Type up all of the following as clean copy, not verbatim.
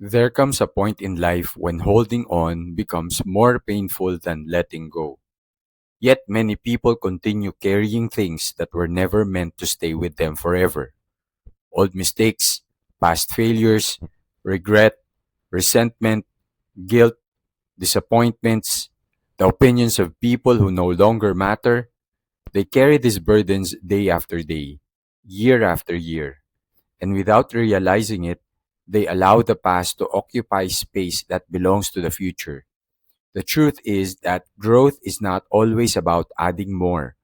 There comes a point in life when holding on becomes more painful than letting go. Yet many people continue carrying things that were never meant to stay with them forever. Old mistakes, past failures, regret, resentment, guilt, disappointments, the opinions of people who no longer matter. They carry these burdens day after day, year after year, and without realizing it, they allow the past to occupy space that belongs to the future. The truth is that growth is not always about adding more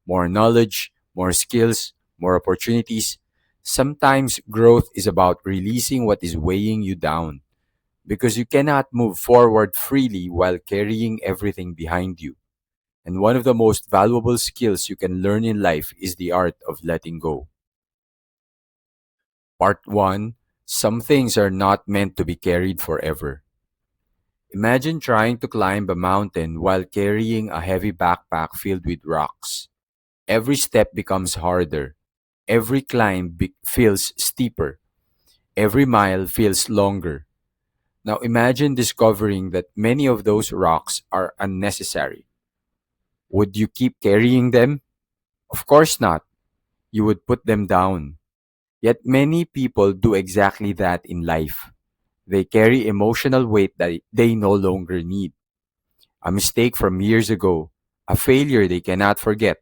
knowledge, more skills, more opportunities. Sometimes growth is about releasing what is weighing you down because you cannot move forward freely while carrying everything behind you. And one of the most valuable skills you can learn in life is the art of letting go. Part 1. Some things are not meant to be carried forever. Imagine trying to climb a mountain while carrying a heavy backpack filled with rocks. Every step becomes harder. Every feels steeper. Every mile feels longer. Now imagine discovering that many of those rocks are unnecessary. Would you keep carrying them? Of course not. You would put them down. Yet many people do exactly that in life. They carry emotional weight that they no longer need. A mistake from years ago, a failure they cannot forget,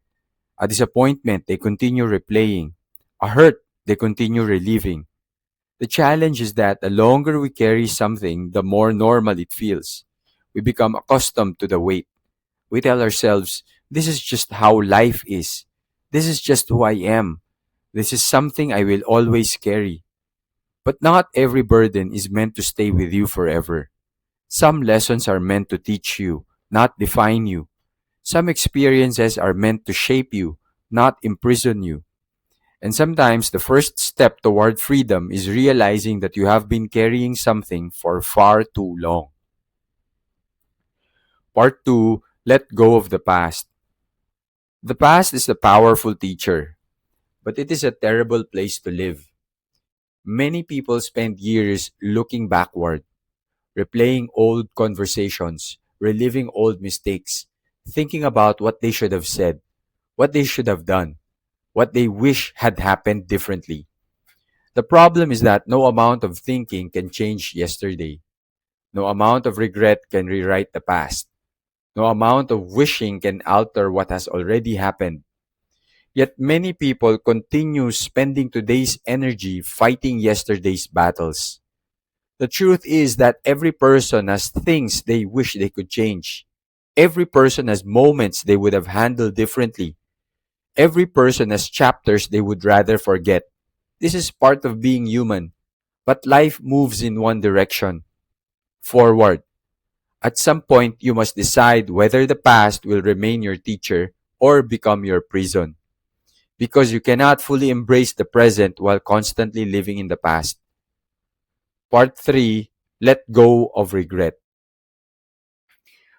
a disappointment they continue replaying, a hurt they continue reliving. The challenge is that the longer we carry something, the more normal it feels. We become accustomed to the weight. We tell ourselves, this is just how life is. This is just who I am. This is something I will always carry. But not every burden is meant to stay with you forever. Some lessons are meant to teach you, not define you. Some experiences are meant to shape you, not imprison you. And sometimes the first step toward freedom is realizing that you have been carrying something for far too long. Part 2. Let go of the past. The past is a powerful teacher, but it is a terrible place to live. Many people spend years looking backward, replaying old conversations, reliving old mistakes, thinking about what they should have said, what they should have done, what they wish had happened differently. The problem is that no amount of thinking can change yesterday. No amount of regret can rewrite the past. No amount of wishing can alter what has already happened. Yet many people continue spending today's energy fighting yesterday's battles. The truth is that every person has things they wish they could change. Every person has moments they would have handled differently. Every person has chapters they would rather forget. This is part of being human. But life moves in one direction, forward. At some point, you must decide whether the past will remain your teacher or become your prison. Because you cannot fully embrace the present while constantly living in the past. Part 3. Let go of regret.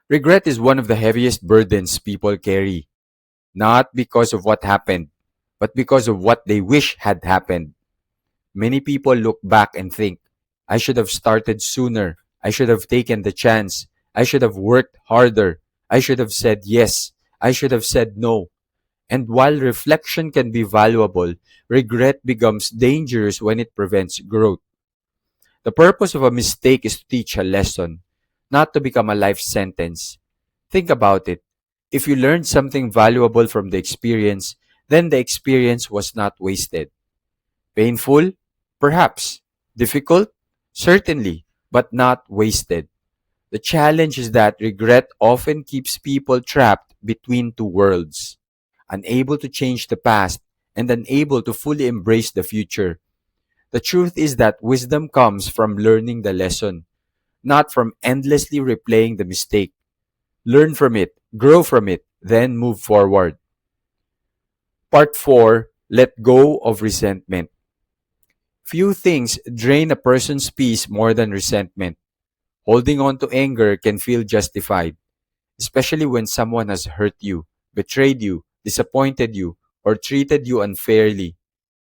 Regret is one of the heaviest burdens people carry, not because of what happened, but because of what they wish had happened. Many people look back and think, I should have started sooner. I should have taken the chance. I should have worked harder. I should have said yes. I should have said no. And while reflection can be valuable, regret becomes dangerous when it prevents growth. The purpose of a mistake is to teach a lesson, not to become a life sentence. Think about it. If you learned something valuable from the experience, then the experience was not wasted. Painful? Perhaps. Difficult? Certainly, but not wasted. The challenge is that regret often keeps people trapped between two worlds, unable to change the past and unable to fully embrace the future. The truth is that wisdom comes from learning the lesson, not from endlessly replaying the mistake. Learn from it, grow from it, then move forward. Part 4. Let go of resentment. Few things drain a person's peace more than resentment. Holding on to anger can feel justified, especially when someone has hurt you, betrayed you, disappointed you, or treated you unfairly.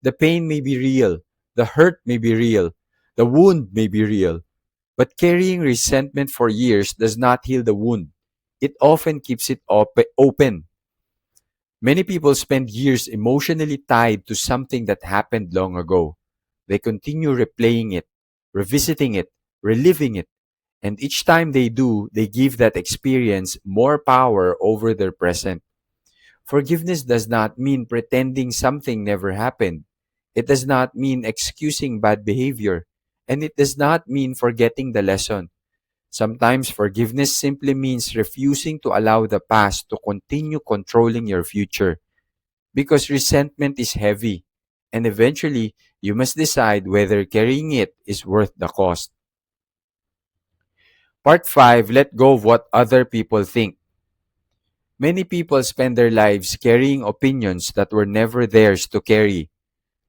The pain may be real, the hurt may be real, the wound may be real, But carrying resentment for years does not heal the wound. It often keeps it open. Many people spend years emotionally tied to something that happened long ago. They continue replaying it, revisiting it, reliving it, and each time they do, they give that experience more power over their present. Forgiveness does not mean pretending something never happened. It does not mean excusing bad behavior. And it does not mean forgetting the lesson. Sometimes forgiveness simply means refusing to allow the past to continue controlling your future. Because resentment is heavy. And eventually, you must decide whether carrying it is worth the cost. Part 5. Let go of what other people think. Many people spend their lives carrying opinions that were never theirs to carry.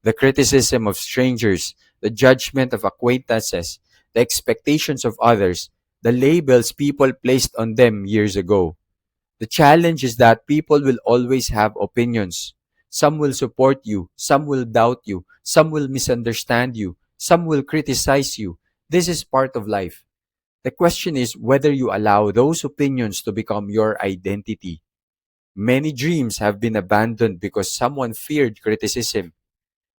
The criticism of strangers, the judgment of acquaintances, the expectations of others, the labels people placed on them years ago. The challenge is that people will always have opinions. Some will support you, some will doubt you, some will misunderstand you, some will criticize you. This is part of life. The question is whether you allow those opinions to become your identity. Many dreams have been abandoned because someone feared criticism.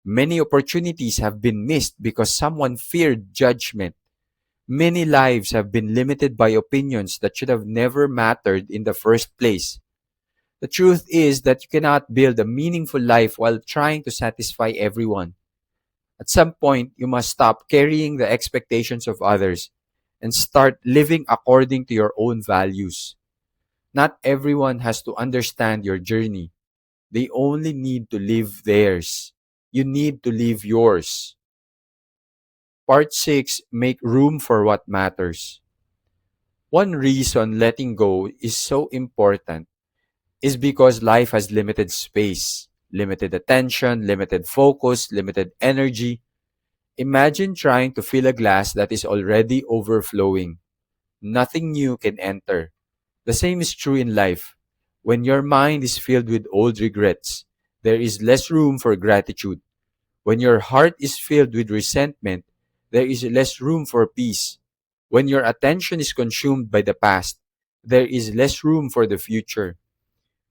Many opportunities have been missed because someone feared judgment. Many lives have been limited by opinions that should have never mattered in the first place. The truth is that you cannot build a meaningful life while trying to satisfy everyone. At some point, you must stop carrying the expectations of others and start living according to your own values. Not everyone has to understand your journey. They only need to live theirs. You need to live yours. Part 6. Make room for what matters. One reason letting go is so important is because life has limited space, limited attention, limited focus, limited energy. Imagine trying to fill a glass that is already overflowing. Nothing new can enter. The same is true in life. When your mind is filled with old regrets, there is less room for gratitude. When your heart is filled with resentment, there is less room for peace. When your attention is consumed by the past, there is less room for the future.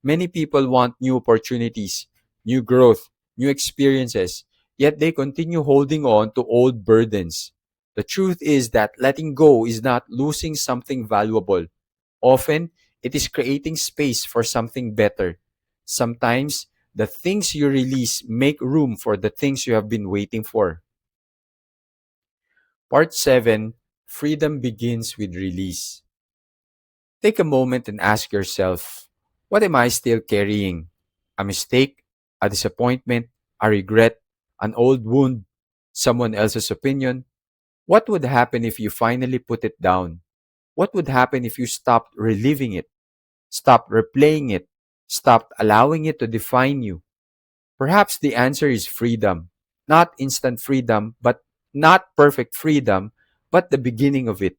Many people want new opportunities, new growth, new experiences, yet they continue holding on to old burdens. The truth is that letting go is not losing something valuable. Often, it is creating space for something better. Sometimes, the things you release make room for the things you have been waiting for. Part 7. Freedom begins with release. Take a moment and ask yourself, what am I still carrying? A mistake? A disappointment? A regret? An old wound? Someone else's opinion? What would happen if you finally put it down? What would happen if you stopped reliving it, stopped replaying it, stopped allowing it to define you? Perhaps the answer is freedom. Not instant freedom, but not perfect freedom, but the beginning of it.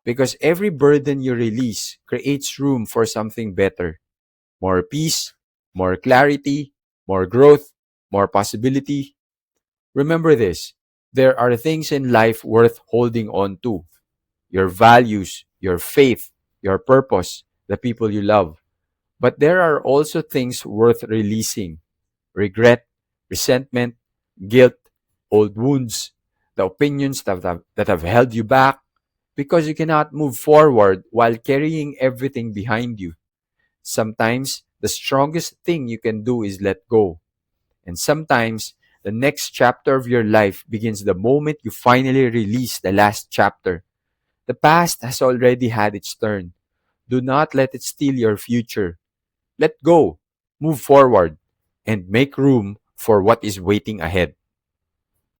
Because every burden you release creates room for something better. More peace, more clarity, more growth, more possibility. Remember this, there are things in life worth holding on to. Your values, your faith, your purpose, the people you love. But there are also things worth releasing. Regret, resentment, guilt, old wounds, the opinions that have held you back, because you cannot move forward while carrying everything behind you. Sometimes the strongest thing you can do is let go. And sometimes the next chapter of your life begins the moment you finally release the last chapter. The past has already had its turn. Do not let it steal your future. Let go, move forward, and make room for what is waiting ahead.